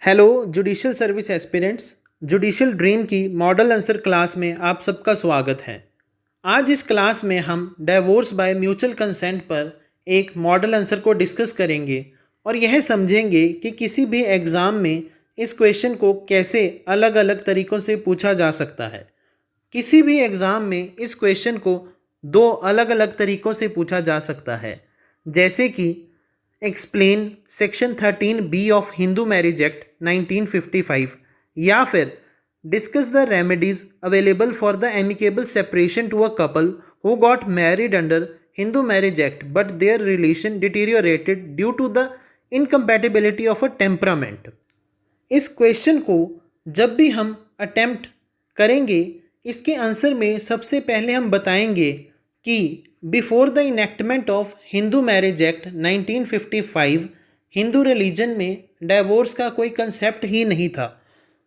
Hello judicial service aspirants. Judicial dream की model answer class में आप सबका स्वागत है। आज इस क्लास में हम डाइवोर्स बाय म्यूचुअल कंसेंट पर एक मॉडल आंसर को डिस्कस करेंगे और यह समझेंगे कि किसी भी एग्ज़ाम में इस क्वेश्चन को कैसे अलग अलग तरीक़ों से पूछा जा सकता है। किसी भी एग्ज़ाम में इस क्वेश्चन को दो अलग अलग तरीक़ों से पूछा जा सकता है, जैसे कि explain section 13B of Hindu marriage act 1955 या फिर discuss the remedies available for the amicable separation to a couple who got married under Hindu marriage act but their relation deteriorated due to the incompatibility of a temperament. इस question को जब भी हम attempt करेंगे, इसके answer में सबसे पहले हम बताएंगे कि before the enactment of Hindu marriage act 1955 Hindu religion में डाइवोर्स का कोई कंसेप्ट ही नहीं था।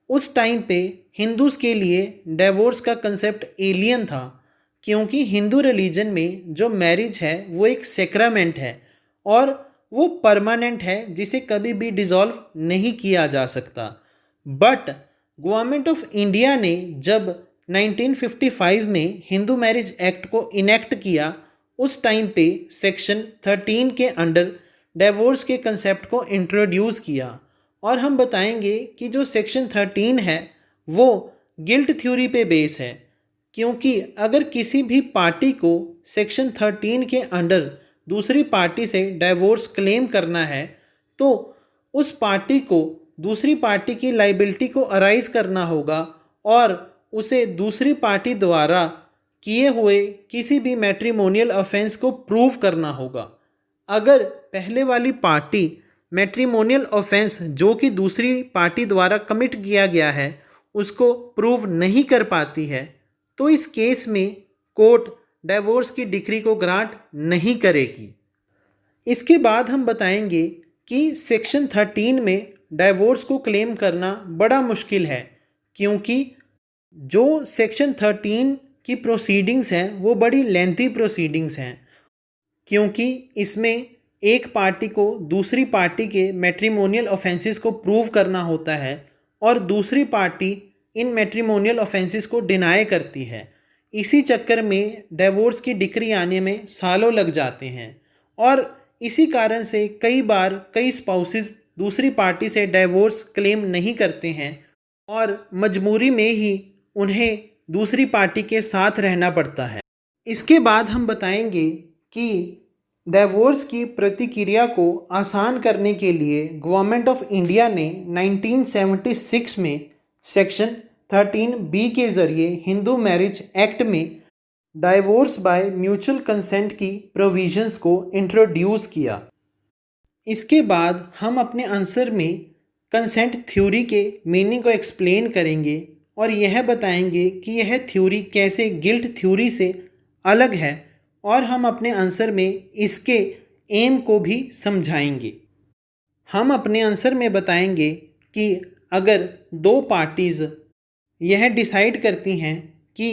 उस टाइम पे हिंदूज़ के लिए डाइवोर्स का कंसेप्ट एलियन था, क्योंकि हिंदू रिलीजन में जो मैरिज है वो एक सेक्रामेंट है और वो परमानेंट है, जिसे कभी भी डिज़ोल्व नहीं किया जा सकता। बट गवर्नमेंट ऑफ इंडिया ने जब 1955 में हिंदू मैरिज एक्ट को इनेक्ट किया, उस टाइम पे सेक्शन 13 के अंडर डाइवोर्स के कंसेप्ट को इंट्रोड्यूस किया। और हम बताएंगे कि जो सेक्शन 13 है वो गिल्ट थ्योरी पे बेस है, क्योंकि अगर किसी भी पार्टी को सेक्शन 13 के अंडर दूसरी पार्टी से डाइवोर्स क्लेम करना है तो उस पार्टी को दूसरी पार्टी की लाइबिलिटी को अराइज करना होगा और उसे दूसरी पार्टी द्वारा किए हुए किसी भी मैट्रिमोनियल ऑफेंस को प्रूव करना होगा। अगर पहले वाली पार्टी मैट्रिमोनियल ऑफेंस जो कि दूसरी पार्टी द्वारा कमिट किया गया है उसको प्रूव नहीं कर पाती है, तो इस केस में कोर्ट डाइवोर्स की डिक्री को ग्रांट नहीं करेगी। इसके बाद हम बताएंगे कि सेक्शन 13 में डाइवोर्स को क्लेम करना बड़ा मुश्किल है, क्योंकि जो सेक्शन 13 की प्रोसीडिंग्स हैं वो बड़ी लेंथी प्रोसीडिंग्स हैं, क्योंकि इसमें एक पार्टी को दूसरी पार्टी के मैट्रिमोनियल ऑफेंसेस को प्रूव करना होता है और दूसरी पार्टी इन मैट्रिमोनियल ऑफेंसेस को डिनाई करती है। इसी चक्कर में डाइवोर्स की डिक्री आने में सालों लग जाते हैं और इसी कारण से कई बार कई स्पाउसेस दूसरी पार्टी से डाइवोर्स क्लेम नहीं करते हैं और मजबूरी में ही उन्हें दूसरी पार्टी के साथ रहना पड़ता है। इसके बाद हम बताएंगे कि डाइवोर्स की प्रतिक्रिया को आसान करने के लिए गवर्नमेंट ऑफ इंडिया ने 1976 में सेक्शन 13B के ज़रिए हिंदू मैरिज एक्ट में डाइवोर्स बाय म्यूचुअल कंसेंट की प्रोविजंस को इंट्रोड्यूस किया। इसके बाद हम अपने आंसर में कंसेंट थ्योरी के मीनिंग को एक्सप्लेन करेंगे और यह बताएंगे कि यह थ्योरी कैसे गिल्ट थ्योरी से अलग है और हम अपने आंसर में इसके एम को भी समझाएंगे। हम अपने आंसर में बताएंगे कि अगर दो पार्टीज़ यह डिसाइड करती हैं कि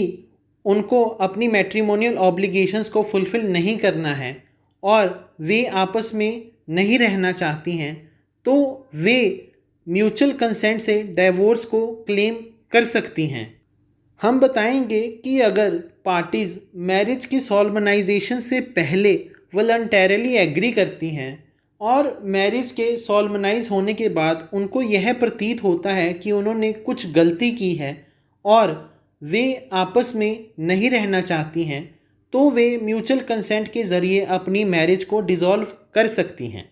उनको अपनी मैट्रिमोनियल ऑब्लिगेशंस को फुलफ़िल नहीं करना है और वे आपस में नहीं रहना चाहती हैं, तो वे म्यूचुअल कंसेंट से डाइवोर्स को क्लेम कर सकती हैं। हम बताएंगे कि अगर पार्टीज़ मैरिज की सॉल्मनाइजेशन से पहले वॉलंटरली एग्री करती हैं और मैरिज के सॉल्मनाइज होने के बाद उनको यह प्रतीत होता है कि उन्होंने कुछ गलती की है और वे आपस में नहीं रहना चाहती हैं, तो वे म्यूचुअल कंसेंट के ज़रिए अपनी मैरिज को डिसॉल्व कर सकती हैं।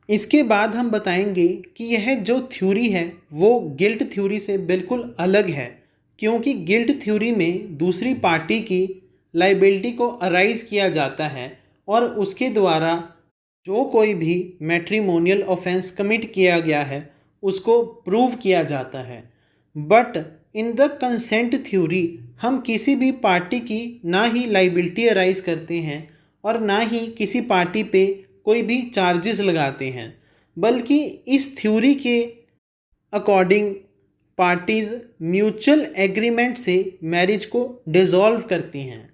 इसके बाद हम बताएंगे कि यह जो थ्योरी है वो गिल्ट थ्योरी से बिल्कुल अलग है, क्योंकि गिल्ट थ्योरी में दूसरी पार्टी की लाइबिलिटी को अराइज किया जाता है और उसके द्वारा जो कोई भी मैट्रिमोनियल ऑफेंस कमिट किया गया है उसको प्रूव किया जाता है। But in the consent theory हम किसी भी पार्टी की ना ही लाइबिलिटी अराइज करते हैं और ना ही किसी पार्टी पे कोई भी चार्जेस लगाते हैं, बल्कि इस थ्योरी के अकॉर्डिंग पार्टीज़ म्यूचुअल एग्रीमेंट से मैरिज को डिसॉल्व करती हैं।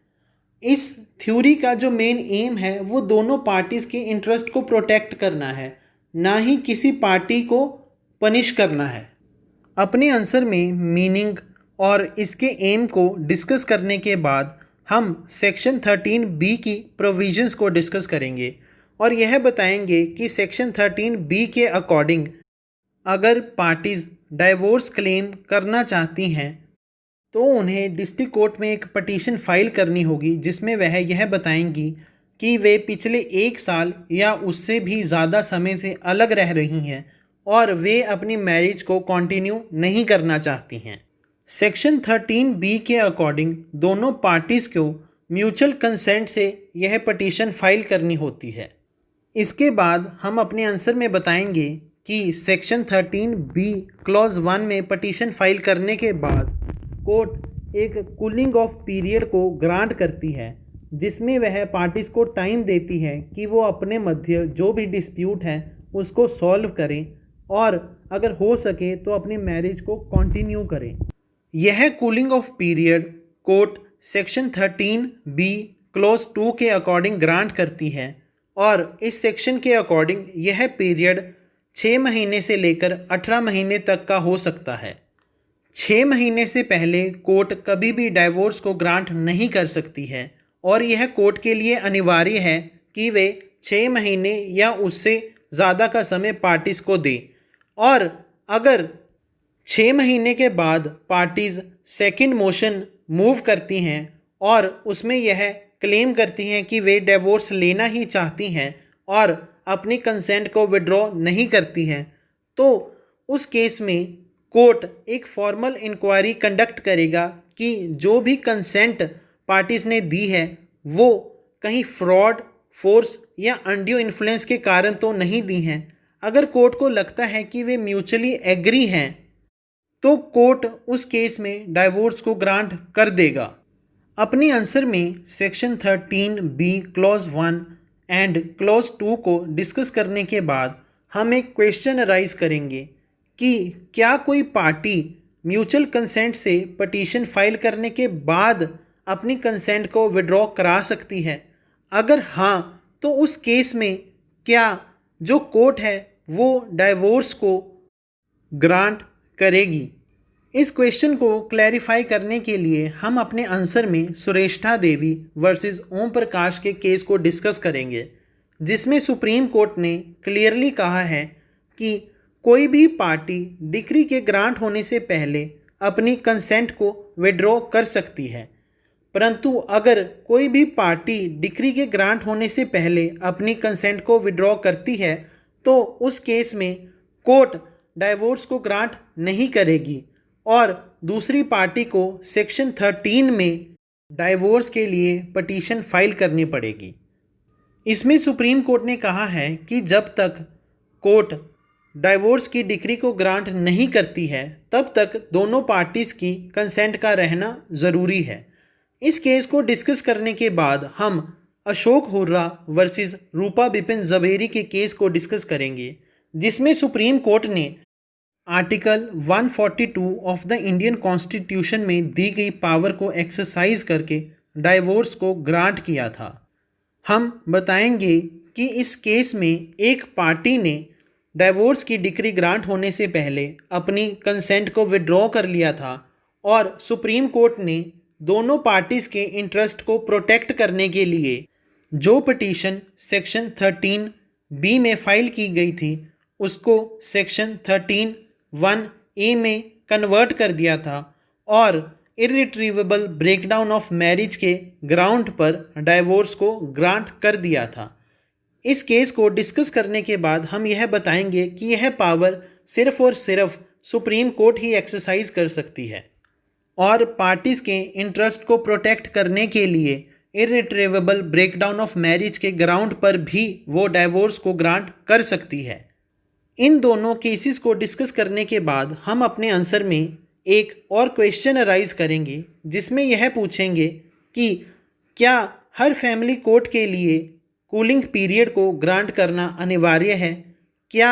इस थ्योरी का जो मेन एम है वो दोनों पार्टीज़ के इंटरेस्ट को प्रोटेक्ट करना है, ना ही किसी पार्टी को पनिश करना है। अपने आंसर में मीनिंग और इसके एम को डिस्कस करने के बाद हम सेक्शन 13B की प्रोविजंस को डिस्कस करेंगे और यह बताएंगे कि सेक्शन 13B के अकॉर्डिंग अगर पार्टीज़ डाइवोर्स क्लेम करना चाहती हैं तो उन्हें डिस्ट्रिक्ट कोर्ट में एक पटिशन फाइल करनी होगी जिसमें वह यह बताएंगी कि वे पिछले 1 साल या उससे भी ज़्यादा समय से अलग रह रही हैं और वे अपनी मैरिज को कंटिन्यू नहीं करना चाहती हैं। सेक्शन 13B के अकॉर्डिंग दोनों पार्टीज़ को म्यूचुअल कंसेंट से यह पटिशन फाइल करनी होती है। इसके बाद हम अपने आंसर में बताएंगे कि सेक्शन 13B क्लॉज 1 में पटिशन फाइल करने के बाद कोर्ट एक कूलिंग ऑफ पीरियड को ग्रांट करती है जिसमें वह पार्टीज़ को टाइम देती है कि वो अपने मध्य जो भी डिस्प्यूट है उसको सॉल्व करें और अगर हो सके तो अपनी मैरिज को कंटिन्यू करें। यह cooling of period court section 13B clause 2 के अकॉर्डिंग ग्रांट करती है और इस सेक्शन के अकॉर्डिंग यह पीरियड 6 महीने से लेकर 18 महीने तक का हो सकता है। 6 महीने से पहले कोर्ट कभी भी डाइवोर्स को ग्रांट नहीं कर सकती है और यह कोर्ट के लिए अनिवार्य है कि वे 6 महीने या उससे ज़्यादा का समय पार्टीज़ को दे और अगर 6 महीने के बाद पार्टीज़ सेकंड मोशन मूव करती हैं और उसमें यह क्लेम करती हैं कि वे डिवोर्स लेना ही चाहती हैं और अपनी कंसेंट को विड्रॉ नहीं करती हैं तो उस केस में कोर्ट एक फॉर्मल इंक्वायरी कंडक्ट करेगा कि जो भी कंसेंट पार्टीज़ ने दी है वो कहीं फ्रॉड, फोर्स या अनड्यू इन्फ्लुएंस के कारण तो नहीं दी हैं। अगर कोर्ट को लगता है कि वे म्यूचुअली एग्री हैं तो कोर्ट उस केस में डाइवोर्स को ग्रांट कर देगा। अपने आंसर में section 13B clause 1 and clause 2 को डिस्कस करने के बाद हम एक क्वेश्चन अराइज करेंगे कि क्या कोई पार्टी म्यूचुअल कंसेंट से पटिशन फाइल करने के बाद अपनी कंसेंट को विड्रॉ करा सकती है। अगर हाँ तो उस केस में क्या जो कोर्ट है वो डाइवोर्स को ग्रांट करेगी। इस क्वेश्चन को क्लैरिफाई करने के लिए हम अपने आंसर में सुरेष्ठा देवी वर्सेस ओम प्रकाश के केस को डिस्कस करेंगे जिसमें सुप्रीम कोर्ट ने क्लियरली कहा है कि कोई भी पार्टी डिक्री के ग्रांट होने से पहले अपनी कंसेंट को विड्रॉ कर सकती है, परंतु अगर कोई भी पार्टी डिक्री के ग्रांट होने से पहले अपनी कंसेंट को विड्रॉ करती है तो उस केस में कोर्ट डाइवोर्स को ग्रांट नहीं करेगी और दूसरी पार्टी को सेक्शन 13 में डाइवोर्स के लिए पटिशन फाइल करनी पड़ेगी। इसमें सुप्रीम कोर्ट ने कहा है कि जब तक कोर्ट डाइवोर्स की डिक्री को ग्रांट नहीं करती है तब तक दोनों पार्टीज़ की कंसेंट का रहना ज़रूरी है। इस केस को डिस्कस करने के बाद हम अशोक हुर्रा वर्सेस रूपा बिपिन जवेरी के केस को डिस्कस करेंगे जिसमें सुप्रीम कोर्ट ने article 142 of the Indian constitution में दी गई पावर को एक्सरसाइज करके डाइवोर्स को ग्रांट किया था। हम बताएंगे कि इस केस में एक पार्टी ने डाइवोर्स की डिक्री ग्रांट होने से पहले अपनी कंसेंट को विड्रॉ कर लिया था और सुप्रीम कोर्ट ने दोनों पार्टीज़ के इंटरेस्ट को प्रोटेक्ट करने के लिए जो पिटीशन सेक्शन 13B में फाइल की गई थी उसको सेक्शन 13(1)(a) में कन्वर्ट कर दिया था और इर्रिट्रीवेबल ब्रेकडाउन ऑफ मैरिज के ग्राउंड पर डाइवोर्स को ग्रांट कर दिया था। इस केस को डिस्कस करने के बाद हम यह बताएंगे कि यह पावर सिर्फ और सिर्फ सुप्रीम कोर्ट ही एक्सरसाइज कर सकती है और पार्टीज़ के इंटरेस्ट को प्रोटेक्ट करने के लिए इर्रिट्रीवेबल ब्रेकडाउन ऑफ मैरिज के ग्राउंड पर भी वो डाइवोर्स को ग्रांट कर सकती है। इन दोनों केसेस को डिस्कस करने के बाद हम अपने आंसर में एक और क्वेश्चन अराइज करेंगे जिसमें यह पूछेंगे कि क्या हर फैमिली कोर्ट के लिए कूलिंग पीरियड को ग्रांट करना अनिवार्य है। क्या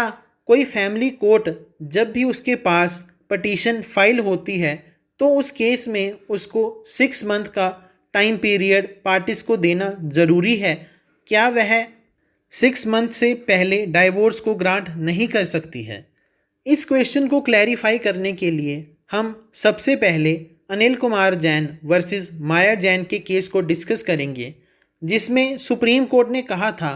कोई फैमिली कोर्ट जब भी उसके पास पटिशन फाइल होती है तो उस केस में उसको 6 मंथ का टाइम पीरियड पार्टीज़ को देना ज़रूरी है। क्या वह 6 मंथ से पहले डाइवोर्स को ग्रांट नहीं कर सकती है। इस क्वेश्चन को क्लैरिफाई करने के लिए हम सबसे पहले अनिल कुमार जैन वर्सेस माया जैन के केस को डिस्कस करेंगे, जिसमें सुप्रीम कोर्ट ने कहा था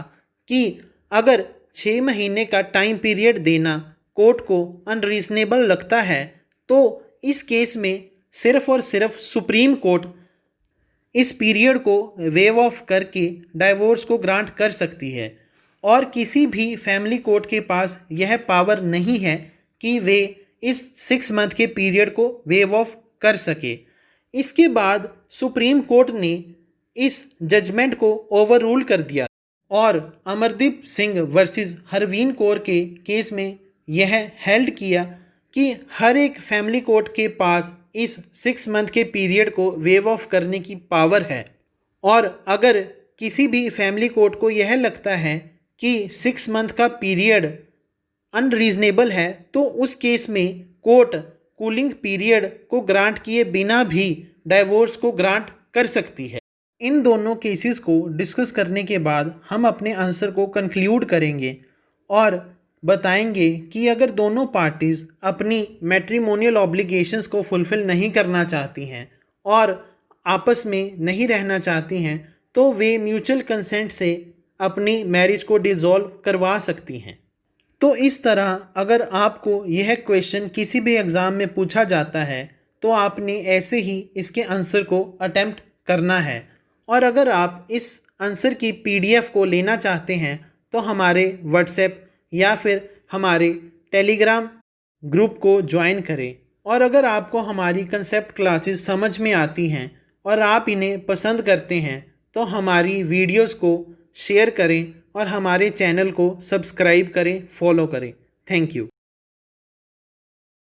कि अगर 6 महीने का टाइम पीरियड देना कोर्ट को अनरीजनेबल लगता है तो इस केस में सिर्फ और सिर्फ सुप्रीम कोर्ट इस पीरियड को वेव ऑफ करके डाइवोर्स को ग्रांट कर सकती है और किसी भी फैमिली कोर्ट के पास यह पावर नहीं है कि वे इस 6 मंथ के पीरियड को वेव ऑफ कर सके। इसके बाद सुप्रीम कोर्ट ने इस जजमेंट को ओवररूल कर दिया और अमरदीप सिंह वर्सेस हरवीन कौर के केस में यह हेल्ड किया कि हर एक फैमिली कोर्ट के पास इस 6 मंथ के पीरियड को वेव ऑफ करने की पावर है और अगर किसी भी फैमिली कोर्ट को यह लगता है कि 6 मंथ का पीरियड अनरीजनेबल है तो उस केस में कोर्ट कूलिंग पीरियड को ग्रांट किए बिना भी डाइवोर्स को ग्रांट कर सकती है। इन दोनों केसेस को डिस्कस करने के बाद हम अपने आंसर को कंक्लूड करेंगे और बताएंगे कि अगर दोनों पार्टीज़ अपनी मैट्रिमोनियल ऑब्लिगेशंस को फुलफ़िल नहीं करना चाहती हैं और आपस में नहीं रहना चाहती हैं तो वे म्यूचुअल कंसेंट से अपनी मैरिज को डिसॉल्व करवा सकती हैं। तो इस तरह अगर आपको यह क्वेश्चन किसी भी एग्ज़ाम में पूछा जाता है तो आपने ऐसे ही इसके आंसर को अटेम्प्ट करना है और अगर आप इस आंसर की PDF को लेना चाहते हैं तो हमारे व्हाट्सएप या फिर हमारे टेलीग्राम ग्रुप को ज्वाइन करें। और अगर आपको हमारी कंसेप्ट क्लासेस समझ में आती हैं और आप इन्हें पसंद करते हैं तो हमारी वीडियोस को शेयर करें और हमारे चैनल को सब्सक्राइब करें, फॉलो करें। Thank you.